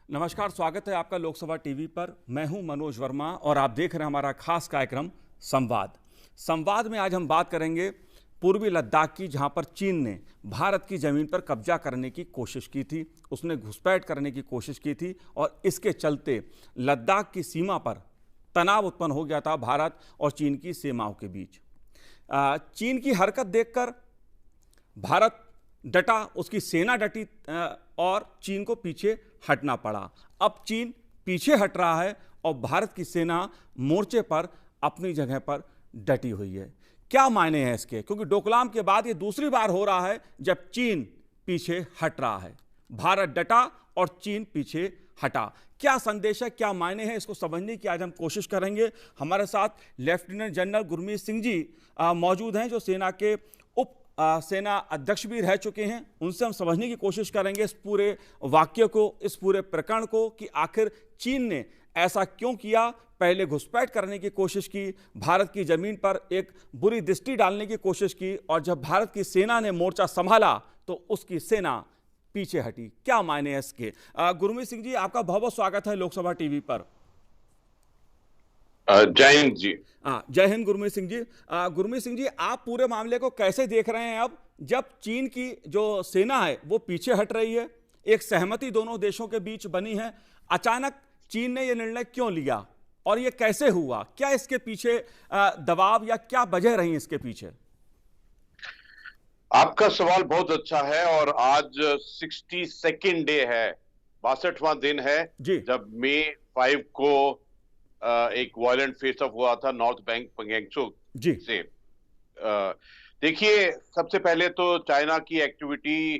नमस्कार, स्वागत है आपका लोकसभा टीवी पर। मैं हूं मनोज वर्मा और आप देख रहे हैं हमारा खास कार्यक्रम संवाद। संवाद में आज हम बात करेंगे पूर्वी लद्दाख की, जहां पर चीन ने भारत की ज़मीन पर कब्जा करने की कोशिश की थी, उसने घुसपैठ करने की कोशिश की थी और इसके चलते लद्दाख की सीमा पर तनाव उत्पन्न हो गया था भारत और चीन की सीमाओं के बीच। चीन की हरकत देखकर भारत डटा, उसकी सेना डटी और चीन को पीछे हटना पड़ा। अब चीन पीछे हट रहा है और भारत की सेना मोर्चे पर अपनी जगह पर डटी हुई है। क्या मायने हैं इसके? क्योंकि डोकलाम के बाद ये दूसरी बार हो रहा है जब चीन पीछे हट रहा है। भारत डटा और चीन पीछे हटा। क्या संदेश है, क्या मायने हैं, इसको समझने की आज हम कोशिश करेंगे। हमारे साथ लेफ्टिनेंट जनरल गुरमीत सिंह जी मौजूद हैं, जो सेना के उप सेना अध्यक्ष भी रह चुके हैं। उनसे हम समझने की कोशिश करेंगे इस पूरे वाक्य को, इस पूरे प्रकरण को, कि आखिर चीन ने ऐसा क्यों किया। पहले घुसपैठ करने की कोशिश की, भारत की जमीन पर एक बुरी दृष्टि डालने की कोशिश की, और जब भारत की सेना ने मोर्चा संभाला तो उसकी सेना पीछे हटी। क्या मायने हैं इसके? गुरमीत सिंह जी, आपका बहुत बहुत स्वागत है लोकसभा टीवी पर। जय हिंद जी। जय हिंद गुरमीत सिंह जी। गुरमीत सिंह जी, आप पूरे मामले को कैसे देख रहे हैं? अब जब चीन की जो सेना है वो पीछे हट रही है, एक सहमति दोनों देशों के बीच बनी है, अचानक चीन ने यह निर्णय क्यों लिया और यह कैसे हुआ? क्या इसके पीछे दबाव या क्या वजह रही इसके पीछे? आपका सवाल बहुत अच्छा है और आज 62nd डे है, 62वां दिन है जब मई 5 को एक वायलेंट फेस ऑफ हुआ था नॉर्थ बैंक पंगेंगसो से। देखिए, सबसे पहले तो चाइना की एक्टिविटी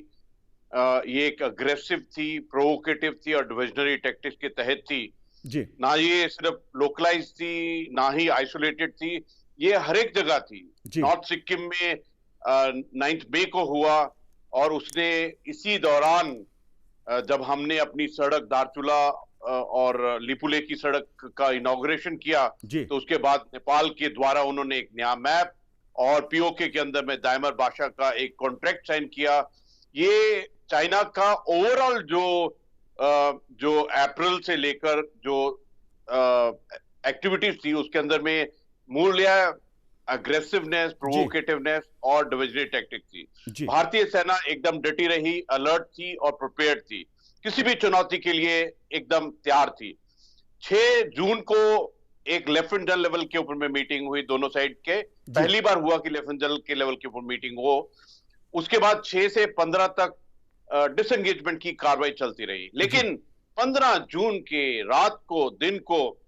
ये एक अग्रेसिव थी, प्रोवोकेटिव थी और डिविजनरी टैक्टिक्स के तहत थी जी। ना ये सिर्फ लोकलाइज थी, ना ही आइसोलेटेड थी, ये हर एक जगह थी। नॉर्थ सिक्किम में 9 मई को हुआ और उसने इसी दौरान जब हमने अपनी सड़क दारचूला और लिपुले की सड़क का इनॉग्रेशन किया तो उसके बाद नेपाल के द्वारा उन्होंने एक नया मैप और पीओके के अंदर में दाइमर भाषा का एक कॉन्ट्रैक्ट साइन किया। ये चाइना का ओवरऑल जो अप्रैल से लेकर जो एक्टिविटीज थी उसके अंदर में मूल्य अग्रेसिवनेस, प्रोवोकेटिवनेस और डिविजनरी टैक्टिक थी। भारतीय सेना एकदम डटी रही, अलर्ट थी और प्रिपेयर्ड थी, किसी भी चुनौती के लिए एकदम तैयार थी। 6 जून को एक लेफ्टिनेंट जनरल लेवल के ऊपर में मीटिंग हुई दोनों साइड के। पहली बार हुआ कि लेफ्टिनेंट जनरल के लेवल के ऊपर मीटिंग हो। उसके बाद 6 से 15 तक डिसएंगेजमेंट की कार्रवाई चलती रही, लेकिन 15 जून के रात को, दिन को,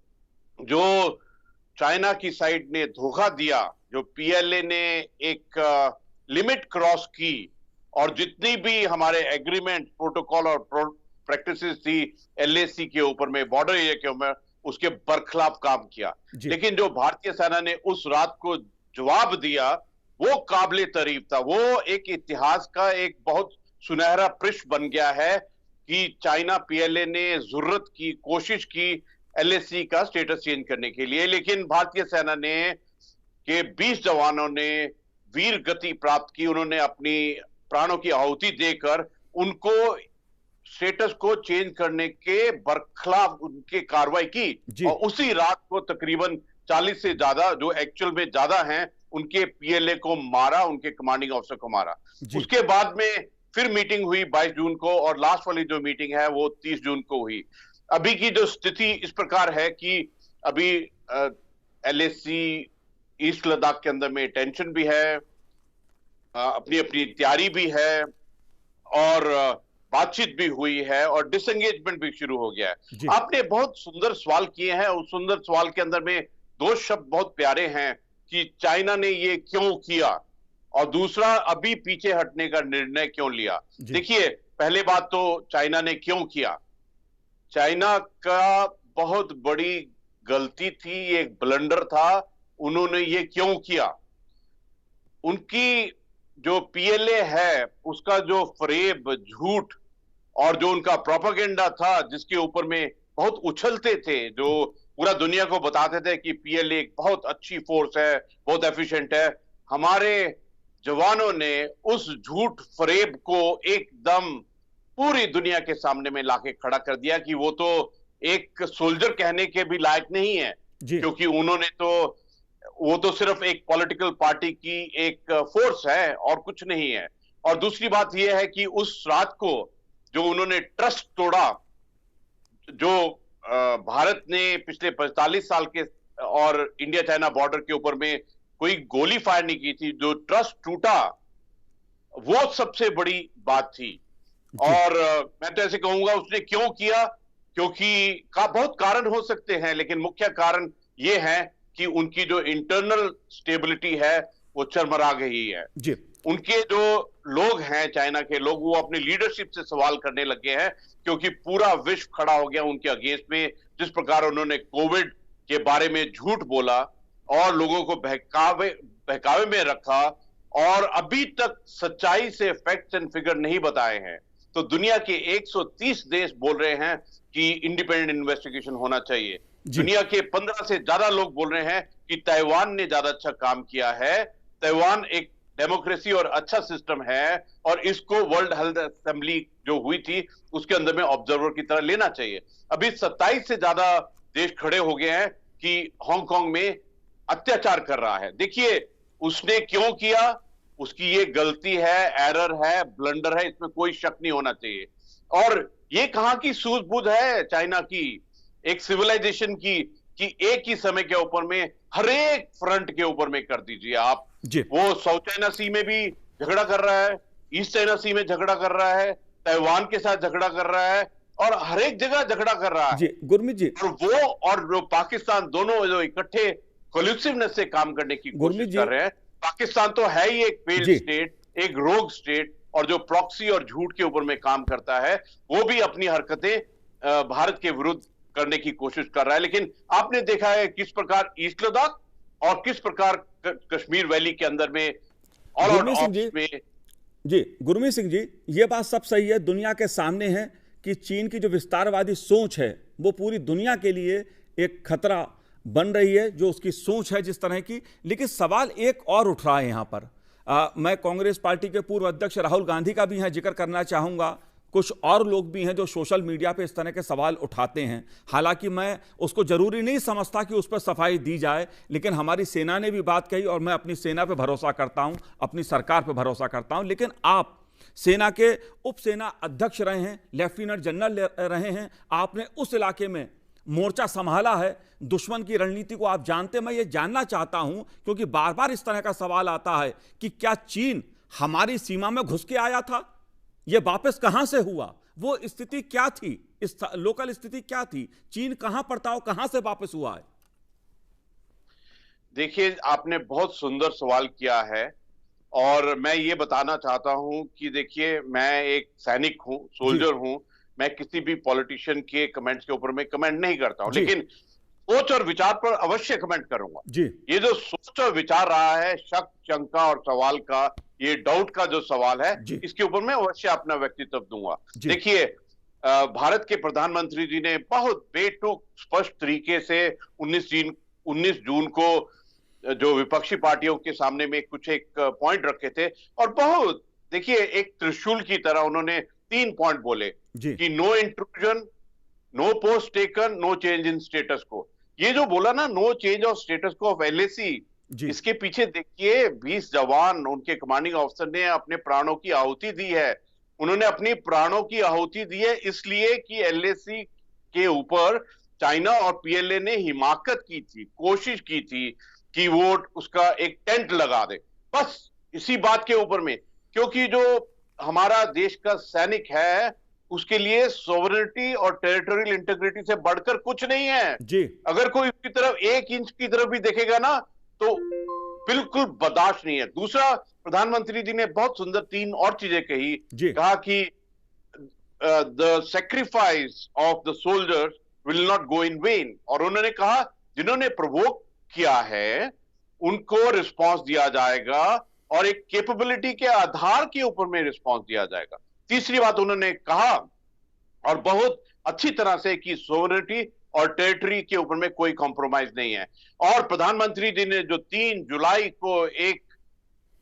जो चाइना की साइड ने धोखा दिया, जो पीएलए ने एक लिमिट क्रॉस की और जितनी भी हमारे एग्रीमेंट, प्रोटोकॉल और प्रैक्टिसेस थी एलएसी के ऊपर में, बॉर्डर एरिया के ऊपर, उसके बरखिलाफ काम किया। लेकिन जो भारतीय सेना ने उस रात को जवाब दिया वो काबिले तारीफ था। वो एक इतिहास का एक बहुत सुनहरा पृष्ठ बन गया है कि चाइना पीएलए ने जरूरत की कोशिश की एलएसी का स्टेटस चेंज करने के लिए, लेकिन भारतीय सेना ने के 20 जवानों ने वीर गति प्राप्त की। उन्होंने अपनी प्राणों की आहुति देकर उनको स्टेटस को चेंज करने के बरखिलाफ उनके कार्रवाई की और उसी रात को तकरीबन 40 से ज्यादा, जो एक्चुअल में ज्यादा हैं, उनके पीएलए को मारा, उनके कमांडिंग ऑफिसर को मारा। उसके बाद में फिर मीटिंग हुई 22 जून को और लास्ट वाली जो मीटिंग है वो 30 जून को हुई। अभी की जो स्थिति इस प्रकार है कि अभी एलएसी ईस्ट लद्दाख के अंदर में टेंशन भी है, अपनी अपनी तैयारी भी है और बातचीत भी हुई है और डिसएंगेजमेंट भी शुरू हो गया है। आपने बहुत सुंदर सवाल किए हैं, उस सुंदर सवाल के अंदर में 2 शब्द बहुत प्यारे हैं कि चाइना ने ये क्यों किया और दूसरा अभी पीछे हटने का निर्णय क्यों लिया। देखिए, पहले बात तो चाइना ने क्यों किया। चाइना का बहुत बड़ी गलती थी, एक ब्लंडर था, उन्होंने ये क्यों किया। उनकी जो पीएलए है उसका जो फरेब, झूठ और जो उनका प्रोपेगेंडा था जिसके ऊपर में बहुत उछलते थे, जो पूरा दुनिया को बताते थे कि पीएलए एक बहुत अच्छी फोर्स है, बहुत एफिशिएंट है, हमारे जवानों ने उस झूठ फरेब को एकदम पूरी दुनिया के सामने में लाके खड़ा कर दिया कि वो तो एक सोल्जर कहने के भी लायक नहीं है, क्योंकि वो तो सिर्फ एक पॉलिटिकल पार्टी की एक फोर्स है और कुछ नहीं है। और दूसरी बात यह है कि उस रात को जो उन्होंने ट्रस्ट तोड़ा, जो भारत ने पिछले 45 साल के और इंडिया चाइना बॉर्डर के ऊपर में कोई गोली फायर नहीं की थी, जो ट्रस्ट टूटा, वो सबसे बड़ी बात थी। और मैं तो ऐसे कहूंगा उसने क्यों किया, क्योंकि बहुत कारण हो सकते हैं, लेकिन मुख्य कारण ये है कि उनकी जो इंटरनल स्टेबिलिटी है वो चरमरा गई है जी। उनके जो लोग हैं, चाइना के लोग, वो अपनी लीडरशिप से सवाल करने लगे हैं, क्योंकि पूरा विश्व खड़ा हो गया उनके अगेंस्ट में। जिस प्रकार उन्होंने कोविड के बारे में झूठ बोला और लोगों को बहकावे में रखा और अभी तक सच्चाई से फैक्ट्स एंड फिगर नहीं बताए हैं, तो दुनिया के 130 देश बोल रहे हैं कि इंडिपेंडेंट इन्वेस्टिगेशन होना चाहिए। दुनिया के 15 से ज्यादा लोग बोल रहे हैं कि ताइवान ने ज्यादा अच्छा काम किया है, ताइवान एक डेमोक्रेसी और अच्छा सिस्टम है और इसको वर्ल्ड हेल्थ असेंबली जो हुई थी उसके अंदर में ऑब्जर्वर की तरह लेना चाहिए। अभी 27 से ज्यादा देश खड़े हो गए हैं कि हांगकांग में अत्याचार कर रहा है। देखिए उसने क्यों किया, उसकी ये गलती है, एरर है, ब्लंडर है, इसमें कोई शक नहीं होना चाहिए। और ये कहां की सूझबूझ है चाइना की, एक सिविलाइजेशन की, कि एक ही समय के ऊपर में हर एक फ्रंट के ऊपर में कर दीजिए आप। वो साउथ चाइना सी में भी झगड़ा कर रहा है, ईस्ट चाइना सी में झगड़ा कर रहा है, ताइवान के साथ झगड़ा कर रहा है और हर एक जगह झगड़ा कर रहा है गुरमीत जी। और वो और जो पाकिस्तान दोनों जो इकट्ठे कोल्यूसिवनेस से काम करने की कोशिश कर रहे हैं। पाकिस्तान तो है ही एक फेल्ड स्टेट, एक रोग स्टेट, और जो प्रॉक्सी और झूठ के ऊपर में काम करता है वो भी अपनी हरकतें भारत के विरुद्ध करने की कोशिश कर रहा है। लेकिन आपने देखा है किस प्रकार ईस्ट लद्दाख और किस प्रकार कश्मीर वैली के अंदर में गुरमीत सिंह जी, ये बात सब सही है, दुनिया के सामने है कि चीन की जो विस्तारवादी सोच है वो पूरी दुनिया के लिए एक खतरा बन रही है, जो उसकी सोच है जिस तरह की। लेकिन सवाल एक और उठ रहा है यहाँ पर। मैं कांग्रेस पार्टी के पूर्व अध्यक्ष राहुल गांधी का भी यहाँ जिक्र करना चाहूँगा। कुछ और लोग भी हैं जो सोशल मीडिया पे इस तरह के सवाल उठाते हैं। हालांकि मैं उसको जरूरी नहीं समझता कि उस पर सफाई दी जाए, लेकिन हमारी सेना ने भी बात कही और मैं अपनी सेना पे भरोसा करता हूं, अपनी सरकार पे भरोसा करता हूं। लेकिन आप सेना के उप सेना अध्यक्ष रहे हैं, लेफ्टिनेंट जनरल रहे हैं, आपने उस इलाके में मोर्चा संभाला है, दुश्मन की रणनीति को आप जानते हैं। मैं ये जानना चाहता हूं, क्योंकि बार बार इस तरह का सवाल आता है कि क्या चीन हमारी सीमा में घुस के आया था, ये वापस कहां से हुआ, वो स्थिति क्या थी, इस लोकल स्थिति क्या थी, चीन कहां पर था और कहां से वापस हुआ है? देखिए आपने बहुत सुंदर सवाल किया है और मैं ये बताना चाहता हूं कि देखिए मैं एक सैनिक हूं, सोल्जर हूं, मैं किसी भी पॉलिटिशियन के कमेंट्स के ऊपर में कमेंट नहीं करता हूं, लेकिन सोच और विचार पर अवश्य कमेंट करूंगा जी। ये जो सोच और विचार रहा है, शक, शंका और सवाल का, ये डाउट का जो सवाल है, इसके ऊपर मैं अवश्य अपना व्यक्तित्व दूंगा। देखिए भारत के प्रधानमंत्री जी ने बहुत बेटुक स्पष्ट तरीके से 19 जून को जो विपक्षी पार्टियों के सामने में कुछ एक पॉइंट रखे थे और बहुत देखिए एक त्रिशूल की तरह उन्होंने 3 पॉइंट बोले कि no intrusion, no post taken, no change in status quo. ये जो बोला ना, no change of status quo of LAC, इसके पीछे देखिए 20 जवान, उनके कमांडिंग ऑफिसर ने अपने प्राणों की आहुति दी है। उन्होंने अपनी प्राणों की आहुति दी है इसलिए कि एलएसी के ऊपर चाइना और पीएलए ने हिमाकत की थी, कोशिश की थी कि वो उसका एक टेंट लगा दे, बस इसी बात के ऊपर में। क्योंकि जो हमारा देश का सैनिक है उसके लिए सोवरेनिटी और टेरिटोरियल इंटीग्रिटी से बढ़कर कुछ नहीं है जी। अगर कोई उसकी तरफ 1 इंच की तरफ भी देखेगा ना तो बिल्कुल बर्दाश्त नहीं है। दूसरा, प्रधानमंत्री जी ने बहुत सुंदर 3 और चीजें कही, कहा कि the sacrifice of the soldiers will not go in when, और उन्होंने कहा जिन्होंने प्रोवोक किया है उनको रिस्पांस दिया जाएगा और एक कैपेबिलिटी के आधार के ऊपर में रिस्पांस दिया जाएगा। तीसरी बात उन्होंने कहा और बहुत अच्छी तरह से कि सोवरेनिटी और टेरिटरी के ऊपर में कोई कॉम्प्रोमाइज नहीं है। और प्रधानमंत्री जी ने जो 3 जुलाई को एक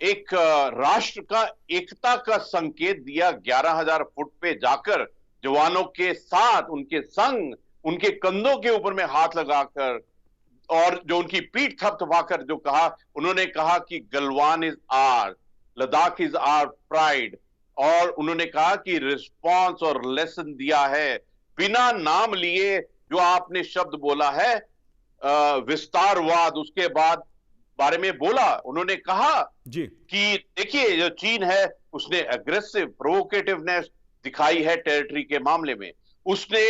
एक राष्ट्र का एकता का संकेत दिया। 11,000 फुट पे जाकर जवानों के साथ, उनके संग, उनके कंधों के ऊपर में हाथ लगाकर, और जो उनकी पीठ थपथपाकर जो कहा, उन्होंने कहा कि Galwan is our, Ladakh is our pride. और उन्होंने कहा कि रिस्पॉन्स और लेसन दिया है बिना नाम लिए। जो आपने शब्द बोला है विस्तारवाद, उसके बाद बारे में बोला, उन्होंने कहा जी कि देखिए जो चीन है उसने एग्रेसिव प्रोवोकेटिवनेस दिखाई है टेरिटरी के मामले में। उसने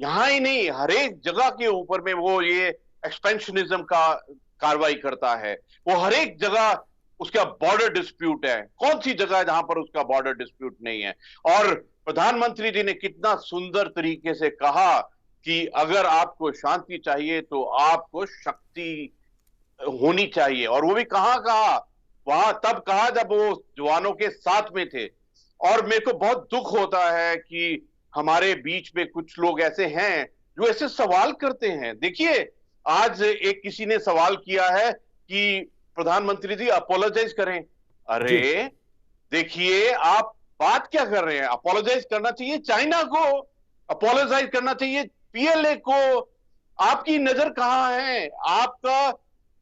यहां ही नहीं, हर एक जगह के ऊपर में वो ये एक्सपेंशनिज्म का कार्रवाई करता है। वो हर एक जगह उसका बॉर्डर डिस्प्यूट है। कौन सी जगह है जहां पर उसका बॉर्डर डिस्प्यूट नहीं है? और प्रधानमंत्री जी ने कितना सुंदर तरीके से कहा कि अगर आपको शांति चाहिए तो आपको शक्ति होनी चाहिए। और वो भी कहां कहा? वहां तब कहा जब वो जवानों के साथ में थे। और मेरे को बहुत दुख होता है कि हमारे बीच में कुछ लोग ऐसे हैं जो ऐसे सवाल करते हैं। देखिए आज एक किसी ने सवाल किया है कि प्रधानमंत्री जी अपोलोजाइज करें। अरे देखिए आप बात क्या कर रहे हैं? अपोलोजाइज करना चाहिए चाइना को, अपोलोजाइज करना चाहिए पीएलए को। आपकी नजर कहां है? आपका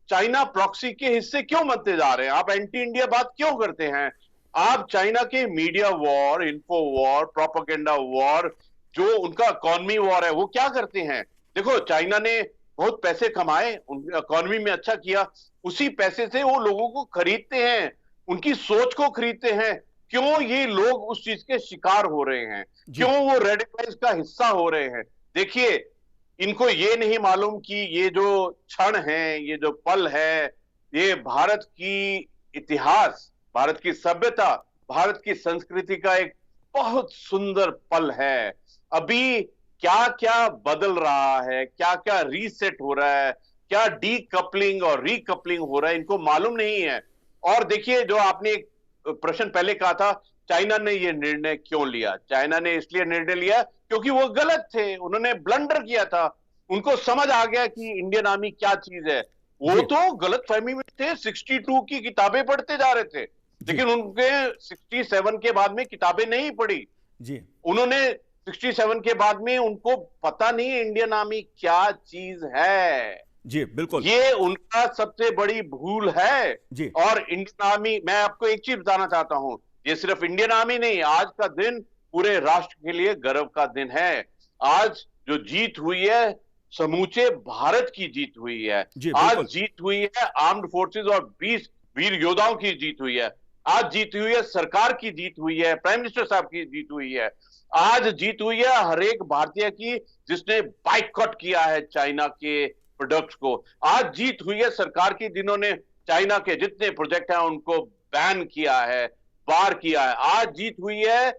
चाइना प्रॉक्सी के हिस्से क्यों बनते जा रहे हैं? आप एंटी इंडिया बात क्यों करते हैं? आप चाइना के media war, info war, propaganda war, जो उनका इकोनॉमी वॉर है, वो क्या करते हैं? देखो चाइना ने बहुत पैसे कमाए, इकोनॉमी में अच्छा किया, उसी पैसे से वो लोगों को खरीदते हैं, उनकी सोच को खरीदते हैं। क्यों ये लोग उस चीज के शिकार हो रहे हैं? क्यों वो रेडिकलाइज का हिस्सा हो रहे हैं? देखिए इनको ये नहीं मालूम कि ये जो क्षण है, ये जो पल है, ये भारत की इतिहास, भारत की सभ्यता, भारत की संस्कृति का एक बहुत सुंदर पल है। अभी क्या क्या बदल रहा है, क्या क्या रीसेट हो रहा है, क्या डीकपलिंग और रीकपलिंग हो रहा है, इनको मालूम नहीं है। और देखिए जो आपने एक प्रश्न पहले कहा था, चाइना ने ये निर्णय क्यों लिया? चाइना ने इसलिए निर्णय लिया क्योंकि वो गलत थे, उन्होंने ब्लंडर किया था। उनको समझ आ गया कि इंडियन आर्मी क्या चीज है। वो तो गलत फहमी में थे, 62 की किताबें पढ़ते जा रहे थे, लेकिन उनके 67 के बाद में किताबें नहीं पढ़ी जी। उन्होंने 67 के बाद में उनको पता नहीं इंडियन आर्मी क्या चीज है जी। बिल्कुल, ये उनका सबसे बड़ी भूल है जी। और इंडियन आर्मी, मैं आपको एक चीज बताना चाहता हूं, ये सिर्फ इंडियन आर्मी नहीं, आज का दिन पूरे राष्ट्र के लिए गर्व का दिन है। आज जो जीत हुई है समूचे भारत की जीत हुई है। आज जीत हुई है आर्म्ड फोर्सेस और 20 वीर योद्धाओं की जीत हुई है। आज जीत हुई है सरकार की जीत हुई है, प्राइम मिनिस्टर साहब की जीत हुई है। आज जीत हुई है हर एक भारतीय की जिसने बाइकआउट किया है चाइना के प्रोडक्ट्स को। आज जीत हुई है सरकार की जिन्होंने चाइना के जितने प्रोजेक्ट हैं उनको बैन किया है, बार किया है। आज जीत हुई है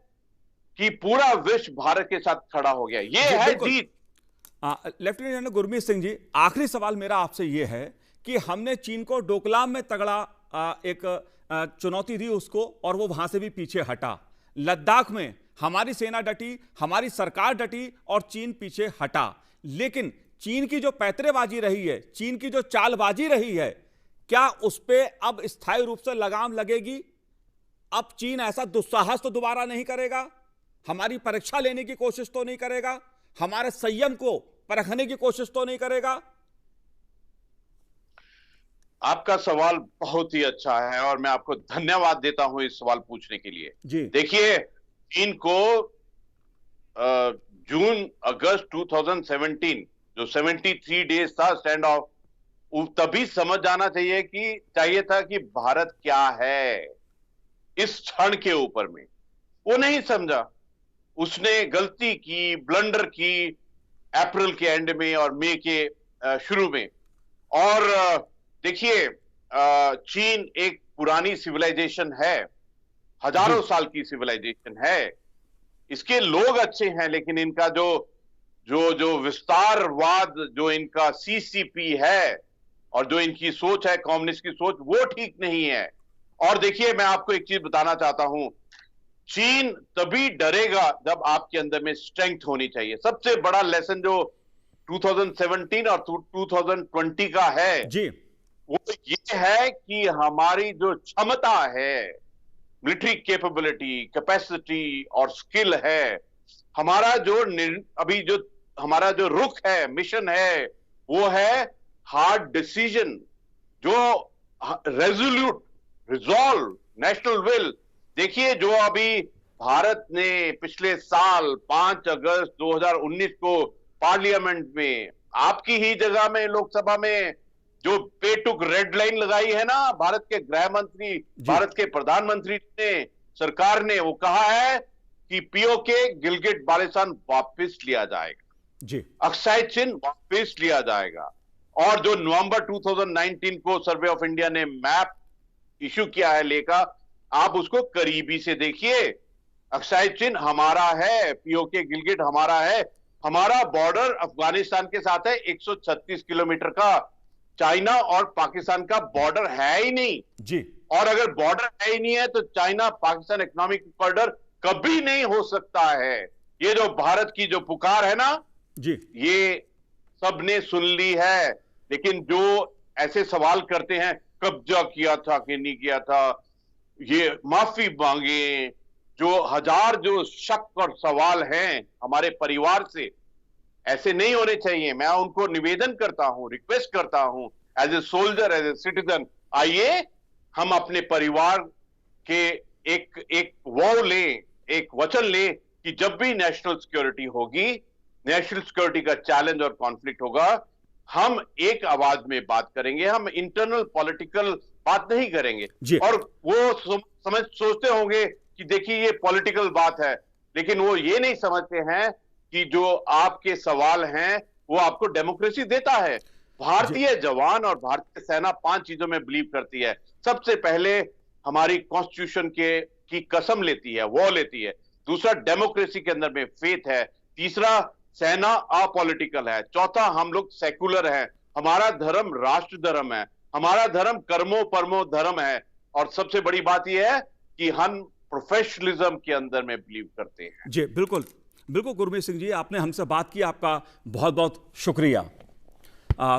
कि पूरा विश्व भारत के साथ खड़ा हो गया। ये है जीत। लेफ्टिनेंट जनरल गुरमीत सिंह जी, आखिरी सवाल मेरा आपसे यह है कि हमने चीन को डोकलाम में तगड़ा एक चुनौती दी उसको, और वो वहां से भी पीछे हटा। लद्दाख में हमारी सेना डटी, हमारी सरकार डटी और चीन पीछे हटा। लेकिन चीन की जो पैतरेबाजी रही है, चीन की जो चालबाजी रही है, क्या उस पर अब स्थायी रूप से लगाम लगेगी? अब चीन ऐसा दुस्साहस तो दोबारा नहीं करेगा? हमारी परीक्षा लेने की कोशिश तो नहीं करेगा? हमारे संयम को परखने की कोशिश तो नहीं करेगा? आपका सवाल बहुत ही अच्छा है और मैं आपको धन्यवाद देता हूं इस सवाल पूछने के लिए जी। देखिए चीन को जून अगस्त 2017 जो 73 डेज था स्टैंड ऑफ, तभी समझ जाना चाहिए था कि भारत क्या है इस क्षण के ऊपर में। वो नहीं समझा, उसने गलती की, ब्लंडर की अप्रैल के एंड में और मई के शुरू में। और देखिए चीन एक पुरानी सिविलाइजेशन है, हजारों साल की सिविलाइजेशन है। इसके लोग अच्छे हैं, लेकिन इनका जो विस्तारवाद, जो इनका सीसीपी है और जो इनकी सोच है कम्युनिस्ट की सोच, वो ठीक नहीं है। और देखिए मैं आपको एक चीज बताना चाहता हूं, चीन तभी डरेगा जब आपके अंदर में स्ट्रेंथ होनी चाहिए। सबसे बड़ा लेसन जो 2017 और 2020 का है जी, वो ये है कि हमारी जो क्षमता है, मिलिट्री कैपेबिलिटी, कैपेसिटी और स्किल है, हमारा जो अभी जो हमारा जो रुख है, मिशन है, वो है हार्ड डिसीजन, जो रेजोल्यूट, रिजॉल्व, नेशनल विल। देखिए, जो अभी भारत ने पिछले साल 5 अगस्त 2019 को पार्लियामेंट में, आपकी ही जगह में, लोकसभा में, जो पेटुक रेड लाइन लगाई है ना, भारत के गृह मंत्री, भारत के प्रधानमंत्री ने, सरकार ने, वो कहा है कि पीओके गिलगिट बाल्टिस्तान वापस लिया जाएगा जी, अक्साई चिन वापस लिया जाएगा। और जो नवंबर 2019 को सर्वे ऑफ इंडिया ने मैप इशू किया है लेकर, आप उसको करीबी से देखिए। अक्साई चिन हमारा है, पीओके गिलगिट हमारा है, हमारा बॉर्डर अफगानिस्तान के साथ है 136 किलोमीटर का। चाइना और पाकिस्तान का बॉर्डर है ही नहीं जी, और अगर बॉर्डर है ही नहीं है तो चाइना पाकिस्तान इकोनॉमिक कॉरिडोर कभी नहीं हो सकता है। ये जो भारत की जो पुकार है ना जी, ये सबने सुन ली है, लेकिन जो ऐसे सवाल करते हैं, कब्जा किया था कि नहीं किया था, ये माफी मांगे, जो हजार जो शक और सवाल हैं हमारे परिवार से, ऐसे नहीं होने चाहिए। मैं उनको निवेदन करता हूं, रिक्वेस्ट करता हूं, as a soldier, as a citizen, आइए हम अपने परिवार के एक वो लें, एक वचन लें कि जब भी नेशनल सिक्योरिटी होगी, नेशनल सिक्योरिटी का चैलेंज और कॉन्फ्लिक्ट होगा, हम एक आवाज में बात करेंगे, हम इंटरनल पॉलिटिकल बात नहीं करेंगे। और वो सोचते होंगे कि देखिए ये पॉलिटिकल बात है, लेकिन वो ये नहीं समझते हैं कि जो आपके सवाल हैं वो आपको डेमोक्रेसी देता है। भारतीय जवान और भारतीय सेना 5 चीजों में बिलीव करती है। सबसे पहले हमारी कॉन्स्टिट्यूशन की कसम लेती है, वो लेती है। दूसरा, डेमोक्रेसी के अंदर में फेथ है। तीसरा, सेना अपॉलिटिकल है। चौथा, हम लोग सेकुलर हैं, हमारा धर्म राष्ट्र धर्म है, हमारा धर्म कर्मो परमो धर्म है। और सबसे बड़ी बात यह है कि हम प्रोफेशनलिज्म के अंदर में बिलीव करते हैं। जी बिल्कुल बिल्कुल गुरमीत सिंह जी, आपने हमसे बात की, आपका बहुत बहुत शुक्रिया।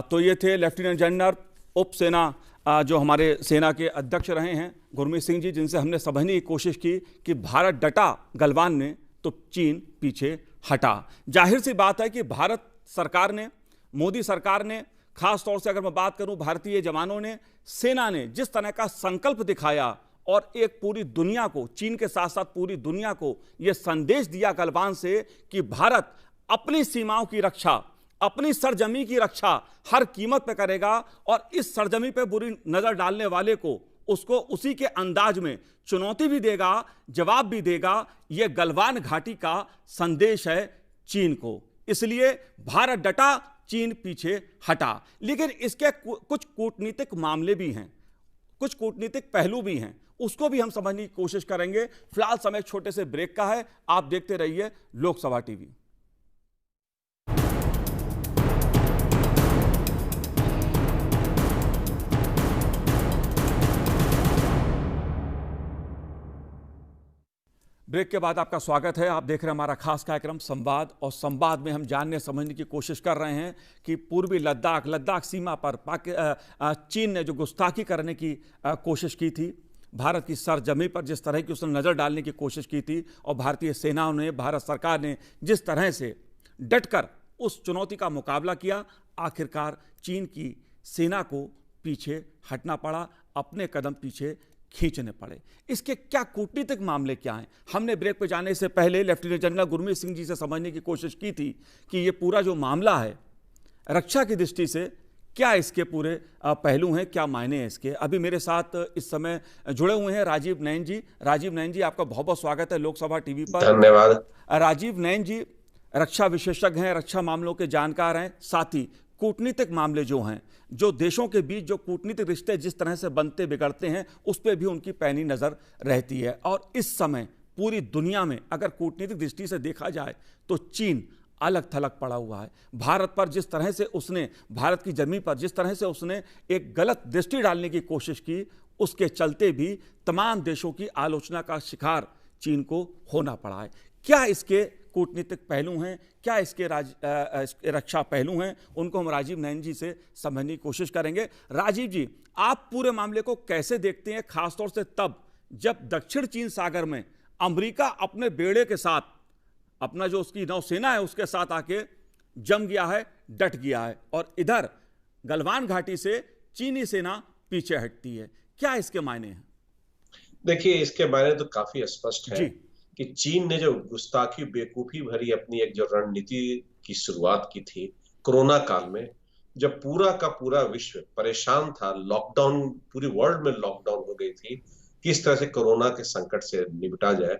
तो ये थे लेफ्टिनेंट जनरल उप सेना जो हमारे सेना के अध्यक्ष रहे हैं गुरमीत सिंह जी, जिनसे हमने समझने की कोशिश की कि भारत डटा गलवान ने तो चीन पीछे हटा। जाहिर सी बात है कि भारत सरकार ने, मोदी सरकार ने, खास तौर से अगर मैं बात करूं भारतीय जवानों ने, सेना ने जिस तरह का संकल्प दिखाया और एक पूरी दुनिया को, चीन के साथ साथ पूरी दुनिया को यह संदेश दिया गलवान से कि भारत अपनी सीमाओं की रक्षा, अपनी सरजमी की रक्षा हर कीमत पे करेगा और इस सरजमी पे बुरी नजर डालने वाले को उसको उसी के अंदाज में चुनौती भी देगा, जवाब भी देगा। यह गलवान घाटी का संदेश है चीन को। इसलिए भारत डटा, चीन पीछे हटा। लेकिन इसके कुछ कूटनीतिक मामले भी हैं, कुछ कूटनीतिक पहलू भी हैं, उसको भी हम समझने की कोशिश करेंगे। फिलहाल समय छोटे से ब्रेक का है, आप देखते रहिए लोकसभा टीवी। ब्रेक के बाद आपका स्वागत है। आप देख रहे हैं हमारा खास कार्यक्रम संवाद, और संवाद में हम जानने समझने की कोशिश कर रहे हैं कि पूर्वी लद्दाख सीमा पर चीन ने जो गुस्ताखी करने की कोशिश की थी, भारत की सरजमी पर जिस तरह की उसने नज़र डालने की कोशिश की थी, और भारतीय सेनाओं ने, भारत सरकार ने जिस तरह से डटकर उस चुनौती का मुकाबला किया, आखिरकार चीन की सेना को पीछे हटना पड़ा, अपने कदम पीछे खींचने पड़े। इसके क्या कूटनीतिक मामले क्या हैं? हमने ब्रेक पर जाने से पहले लेफ्टिनेंट जनरल गुरमीत सिंह जी से समझने की कोशिश की थी कि ये पूरा जो मामला है रक्षा की दृष्टि से क्या इसके पूरे पहलू हैं, क्या मायने हैं इसके। अभी मेरे साथ इस समय जुड़े हुए हैं राजीव नयन जी। राजीव नयन जी, आपका बहुत बहुत स्वागत है लोकसभा टीवी पर। धन्यवाद। राजीव नयन जी रक्षा विशेषज्ञ हैं, रक्षा मामलों के जानकार हैं, साथ ही कूटनीतिक मामले जो हैं, जो देशों के बीच जो कूटनीतिक रिश्ते जिस तरह से बनते बिगड़ते हैं, उस पर भी उनकी पैनी नज़र रहती है। और इस समय पूरी दुनिया में अगर कूटनीतिक दृष्टि से देखा जाए तो चीन अलग थलग पड़ा हुआ है। भारत पर जिस तरह से उसने, भारत की जमीन पर जिस तरह से उसने एक गलत दृष्टि डालने की कोशिश की, उसके चलते भी तमाम देशों की आलोचना का शिकार चीन को होना पड़ा है। क्या इसके कूटनीतिक पहलू हैं, क्या इसके रक्षा पहलू हैं, उनको हम राजीव नयन जी से समझने की कोशिश करेंगे। राजीव जी, आप पूरे मामले को कैसे देखते हैं, खासतौर से तब जब दक्षिण चीन सागर में अमेरिका अपने बेड़े के साथ, अपना जो उसकी नौसेना है उसके साथ आके जम गया है, डट गया है, और इधर गलवान घाटी से चीनी सेना पीछे हटती है? क्या इसके मायने हैं? देखिए, इसके मायने तो काफी स्पष्ट है कि चीन ने जो गुस्ताखी, बेवकूफी भरी अपनी एक जो रणनीति की शुरुआत की थी कोरोना काल में, जब पूरा का पूरा विश्व परेशान था, लॉकडाउन, पूरी वर्ल्ड में लॉकडाउन हो गई थी, किस तरह से कोरोना के संकट से निपटा जाए,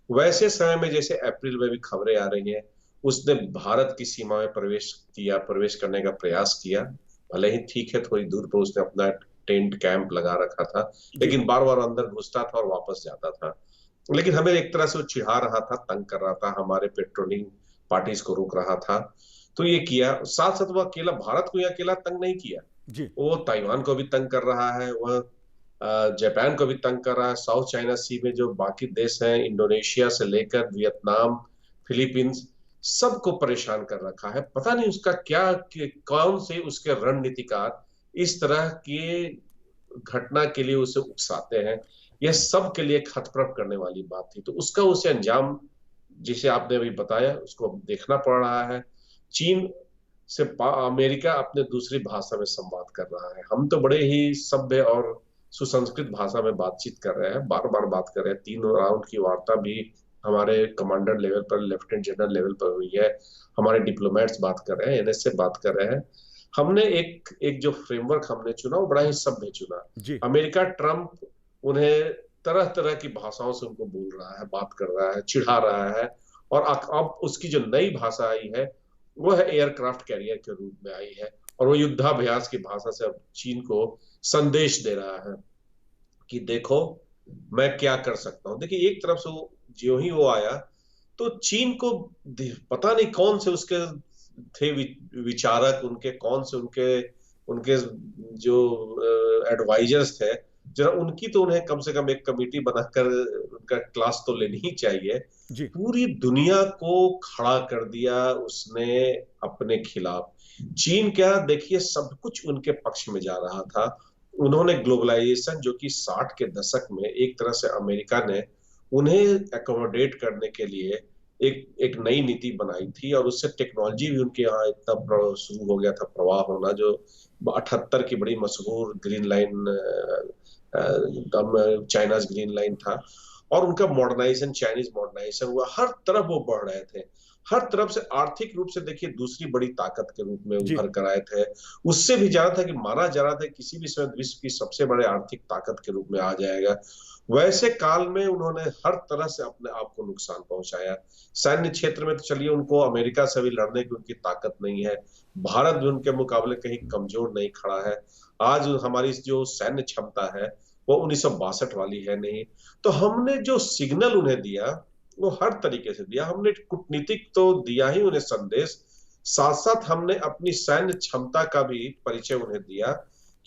वैसे समय में जैसे अप्रैल में भी खबरें आ रही हैं, उसने भारत की सीमा में प्रवेश करने का प्रयास किया। भले ही ठीक है, थोड़ी दूर पर उसने अपना टेंट कैंप लगा रखा था, लेकिन बार बार अंदर घुसता था और वापस जाता था। लेकिन हमें एक तरह से वो चिढ़ा रहा था, तंग कर रहा था, हमारे पेट्रोलिंग पार्टीज को रोक रहा था, तो ये किया। साथ साथ वो अकेला भारत को अकेला तंग नहीं किया, वो ताइवान को भी तंग कर रहा है, वह जापान को भी तंग कर रहा है, साउथ चाइना सी में जो बाकी देश हैं, इंडोनेशिया से लेकर वियतनाम, फिलीपींस, सबको परेशान कर रखा है। पता नहीं उसका क्या, कौन से उसके रणनीतिकार इस तरह की घटना के लिए उसे उकसाते हैं। यह सब के लिए खतप्रभ करने वाली बात थी, तो उसका उसे अंजाम, जिसे आपने अभी बताया, उसको देखना पड़ रहा है। चीन से अमेरिका अपने दूसरी भाषा में संवाद कर रहा है। हम तो बड़े ही सभ्य और सुसंस्कृत भाषा में बातचीत कर रहे हैं, बार बार बात कर रहे हैं। 3 राउंड की वार्ता भी हमारे कमांडर लेवल पर, लेफ्टिनेंट जनरल लेवल पर हुई है, हमारे डिप्लोमेट्स बात कर रहे हैं, एनएसए बात कर रहे हैं। हमने एक जो फ्रेमवर्क हमने चुना वो बड़ा ही सभ्य चुना। अमेरिका, ट्रंप उन्हें तरह तरह की भाषाओं से उनको बोल रहा है, बात कर रहा है, चिढ़ा रहा है, और अब उसकी जो नई भाषा आई है वो है एयरक्राफ्ट कैरियर के रूप में आई है, और वो युद्धाभ्यास की भाषा से अब चीन को संदेश दे रहा है कि देखो मैं क्या कर सकता हूं। देखिए, एक तरफ से जो ही वो आया तो चीन को पता नहीं कौन से उसके थे विचारक, उनके कौन से उनके जो एडवाइजर्स थे, जरा उनकी तो उन्हें कम से कम एक कमेटी बनाकर उनका क्लास तो लेनी ही चाहिए। पूरी दुनिया को खड़ा कर दिया उसने अपने खिलाफ। चीन क्या, देखिए, सब कुछ उनके पक्ष में जा रहा था। उन्होंने ग्लोबलाइजेशन, जो कि 60 के दशक में एक तरह से अमेरिका ने उन्हें एकोमोडेट करने के लिए एक नई नीति बनाई थी, और उससे टेक्नोलॉजी भी उनके यहाँ इतना शुरू हो गया था प्रवाह होना, जो 78 की बड़ी मशहूर green line, China's green line था, और उनका मॉडर्नाइजेशन, चाइनीज मॉडर्नाइजेशन हुआ। हर तरफ वो बढ़ रहे थे, हर तरफ से आर्थिक रूप से देखिए दूसरी बड़ी ताकत के रूप में उभर कर आए थे। उससे भी ज्यादा था कि माना जा रहा था किसी भी समय विश्व की सबसे बड़े आर्थिक ताकत के रूप में आ जाएगा। वैसे काल में उन्होंने हर तरह से अपने आप को नुकसान पहुंचाया। सैन्य क्षेत्र में तो चलिए उनको अमेरिका से भी लड़ने की उनकी ताकत नहीं है, भारत भी उनके मुकाबले कहीं कमजोर नहीं खड़ा है। आज हमारी जो सैन्य क्षमता है वो 1962 वाली है नहीं। तो हमने जो सिग्नल उन्हें दिया वो हर तरीके से दिया। हमने कूटनीतिक तो दिया ही उन्हें संदेश, साथ साथ हमने अपनी सैन्य क्षमता का भी परिचय उन्हें दिया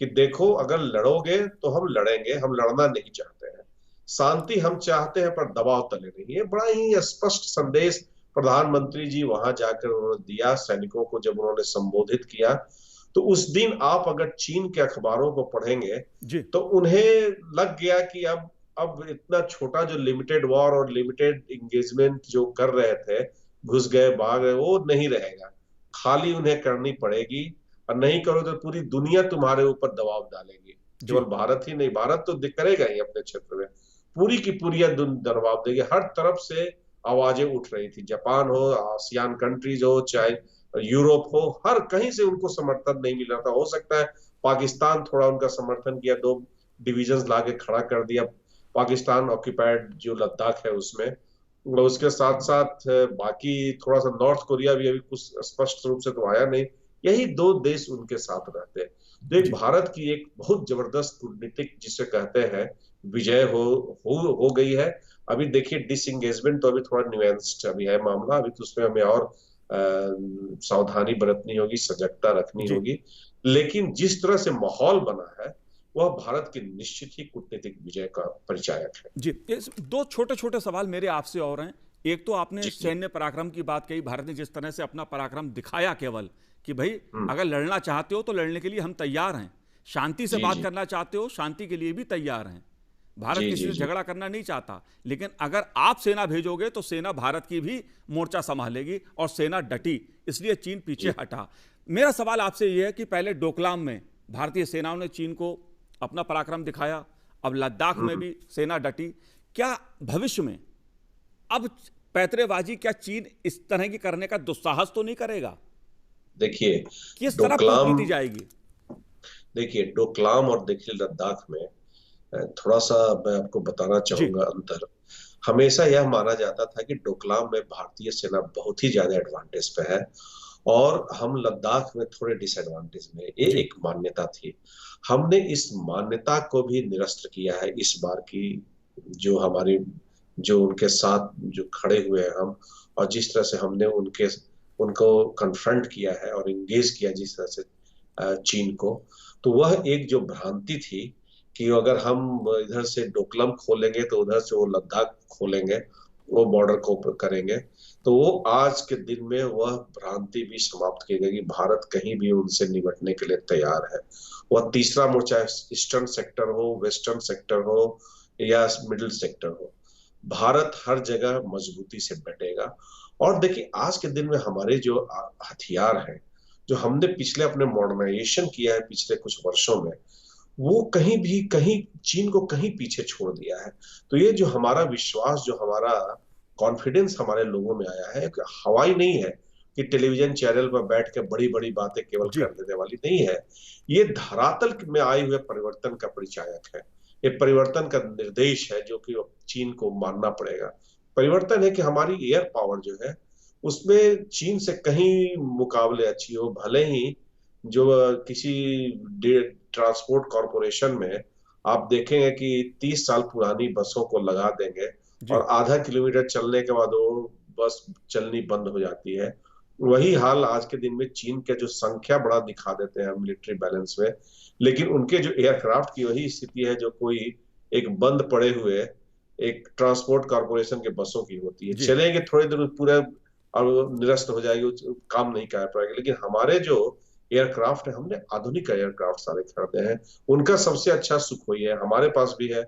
कि देखो, अगर लड़ोगे तो हम लड़ेंगे, हम लड़ना नहीं चाहते हैं, शांति हम चाहते हैं, पर दबाव तले नहीं। ये बड़ा ही स्पष्ट संदेश प्रधानमंत्री जी वहां जाकर उन्होंने दिया सैनिकों को। जब उन्होंने संबोधित किया तो उस दिन आप अगर चीन के अखबारों को पढ़ेंगे तो उन्हें लग गया कि अब इतना छोटा जो लिमिटेड वॉर और लिमिटेड एंगेजमेंट जो कर रहे थे, घुस गए भाग गए, वो नहीं रहेगा, खाली उन्हें करनी पड़ेगी, और नहीं करो तो पूरी दुनिया तुम्हारे ऊपर दबाव डालेगी। केवल भारत ही नहीं, भारत तो करेगा ही अपने क्षेत्र में, पूरी की पूरी दबाव देगी। हर तरफ से आवाजें उठ रही थी, जापान हो, आसियान कंट्रीज हो, चाहे यूरोप हो, हर कहीं से उनको समर्थन नहीं मिल रहा था। हो सकता है पाकिस्तान थोड़ा उनका समर्थन किया, 2 डिविजन लाके खड़ा कर दिया पाकिस्तान ऑक्यूपाइड जो लद्दाख है उसमें, और उसके साथ साथ बाकी थोड़ा सा नॉर्थ कोरिया भी अभी कुछ स्पष्ट रूप से तो आया नहीं। यही 2 देश उनके साथ रहते। तो एक भारत की एक बहुत जबरदस्त कूटनीतिक जिसे कहते हैं विजय हो गई है। अभी देखिए डिसएंगेजमेंट तो अभी थोड़ा न्यूएंस्ड अभी है मामला, अभी तो उसमें हमें और सावधानी बरतनी होगी, सजगता रखनी होगी। लेकिन जिस तरह से माहौल बना है वह भारत की निश्चित ही कूटनीतिक विजय का परिचायक है। जी, 2 छोटे छोटे सवाल मेरे आपसे और हैं। एक तो आपने सैन्य पराक्रम की बात कही, भारत ने जिस तरह से अपना पराक्रम दिखाया केवल कि भाई अगर लड़ना चाहते हो तो लड़ने के लिए हम तैयार हैं, शांति से बात करना चाहते हो, शांति के लिए भी तैयार हैं। भारत किसी से झगड़ा करना नहीं चाहता, लेकिन अगर आप सेना भेजोगे तो सेना भारत की भी मोर्चा संभालेगी और सेना डटी, इसलिए चीन पीछे हटा। मेरा सवाल आपसे यह है कि पहले डोकलाम में भारतीय सेनाओं ने चीन को अपना पराक्रम दिखाया, अब लद्दाख में भी सेना डटी। क्या भविष्य में अब पैतरेबाजी, क्या चीन इस तरह की करने का दुस्साहस तो नहीं करेगा? देखिए किस तरफ पहुंची जाएगी? देखिए डोकलाम और देखिए लद्दाख में थोड़ा सा मैं आपको बताना चाहूंगा अंतर। हमेशा यह माना जाता था कि डोकलाम में भारतीय सेना बहुत ही ज्यादा एडवांटेज पे है और हम लद्दाख में थोड़े डिसएडवांटेज में, ये एक मान्यता थी। हमने इस मान्यता को भी निरस्त किया है इस बार की जो हमारी जो उनके साथ जो खड़े हुए हैं हम, और जिस तरह से हमने उनको कन्फ्रंट किया है और इंगेज किया जिस तरह से चीन को, तो वह एक जो भ्रांति थी कि अगर हम इधर से डोकलाम खोलेंगे तो उधर से वो लद्दाख खोलेंगे, वो बॉर्डर को करेंगे, तो वो आज के दिन में वह भ्रांति भी समाप्त की गई कि भारत कहीं भी उनसे निपटने के लिए तैयार है। वह तीसरा मोर्चा ईस्टर्न सेक्टर हो, वेस्टर्न सेक्टर हो या मिडिल सेक्टर हो, भारत हर जगह मजबूती से डटेगा। और देखिए आज के दिन में हमारे जो हथियार हैं, जो हमने पिछले अपने मॉडर्नाइजेशन किया है पिछले कुछ वर्षों में, वो कहीं चीन को कहीं पीछे छोड़ दिया है। तो ये जो हमारा विश्वास, जो हमारा कॉन्फिडेंस हमारे लोगों में आया है, हवाई नहीं है कि टेलीविजन चैनल पर बैठ के बड़ी बड़ी बातें केवल कर देने वाली नहीं है, ये धरातल में आए हुए परिवर्तन का परिचायक है। ये परिवर्तन का निर्देश है जो कि चीन को मानना पड़ेगा। परिवर्तन है कि हमारी एयर पावर जो है उसमें चीन से कहीं मुकाबले अच्छी हो। भले ही जो किसी ट्रांसपोर्ट कॉरपोरेशन में आप देखेंगे कि 30 साल पुरानी बसों को लगा देंगे और आधा किलोमीटर चलने के बाद वो बस चलनी बंद हो जाती है। वही हाल आज के दिन में चीन के जो संख्या बड़ा दिखा देते हैं मिलिट्री बैलेंस में, लेकिन उनके जो एयरक्राफ्ट की वही स्थिति है जो कोई एक बंद पड़े हुए एक ट्रांसपोर्ट कॉरपोरेशन के बसों की होती है। चलेंगे थोड़े दिन पूरा और निरस्त हो जाएगी, काम नहीं कर पाएगी। लेकिन हमारे जो एयरक्राफ्ट है, हमने आधुनिक एयरक्राफ्ट सारे खरीदे हैं, उनका सबसे अच्छा सुखोई है, हमारे पास भी है।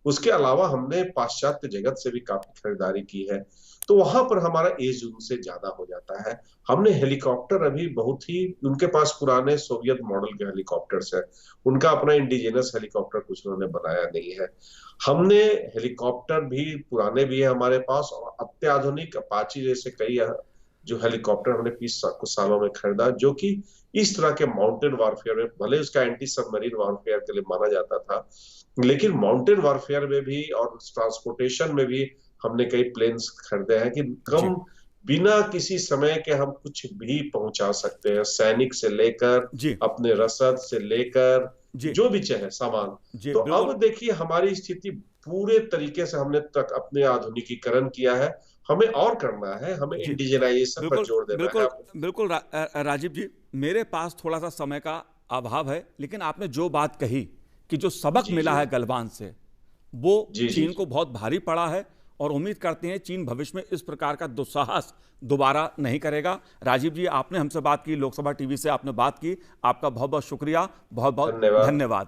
उसके अलावा हमने पाश्चात्य जगत से भी काफी खरीदारी की है, तो वहां पर हमारा एज उनसे ज्यादा हो जाता है। हमने हेलीकॉप्टर अभी बहुत ही, उनके पास पुराने सोवियत मॉडल के हेलीकॉप्टर्स है, उनका अपना इंडिजिनस हेलीकॉप्टर कुछ उन्होंने बनाया नहीं है। हमने हेलीकॉप्टर भी पुराने भी है हमारे पास, और अत्याधुनिक अपाची जैसे कई जो हेलीकॉप्टर हमने 20 कुछ सालों में खरीदा, जो कि इस तरह के माउंटेन वॉरफेयर में, भले उसका एंटी सबमरीन वॉरफेयर के लिए माना जाता था, लेकिन माउंटेन वॉरफेयर में भी और ट्रांसपोर्टेशन में भी हमने कई प्लेन्स खरीदे हैं कि कम बिना किसी समय के हम कुछ भी पहुंचा सकते हैं, सैनिक से लेकर अपने रसद से लेकर जो भी चाहे सामान। तो अब देखिए हमारी स्थिति पूरे तरीके से हमने तक अपने आधुनिकीकरण किया है, हमें और करना है, हमें इंडिजिनाइजेशन पर जोर देना है। बिल्कुल राजीव जी, मेरे पास थोड़ा सा समय का अभाव है, लेकिन आपने जो बात कही कि जो सबक मिला है गलवान से, वो चीन को बहुत भारी पड़ा है और उम्मीद करते हैं चीन भविष्य में इस प्रकार का दुस्साहस दोबारा नहीं करेगा। राजीव जी, आपने हमसे बात की, लोकसभा टीवी से आपने बात की, आपका बहुत बहुत शुक्रिया, बहुत बहुत धन्यवाद।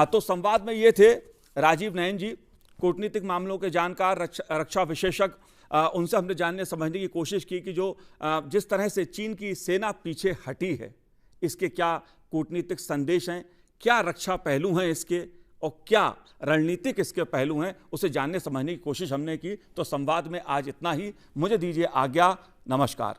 तो संवाद में ये थे राजीव नयन जी, कूटनीतिक मामलों के जानकार, रक्षा विशेषज्ञ। उनसे हमने जानने समझने की कोशिश की कि जो जिस तरह से चीन की सेना पीछे हटी है, इसके क्या कूटनीतिक संदेश हैं, क्या रक्षा पहलू हैं इसके, और क्या रणनीतिक इसके पहलू हैं, उसे जानने समझने की कोशिश हमने की। तो संवाद में आज इतना ही, मुझे दीजिए आज्ञा, नमस्कार।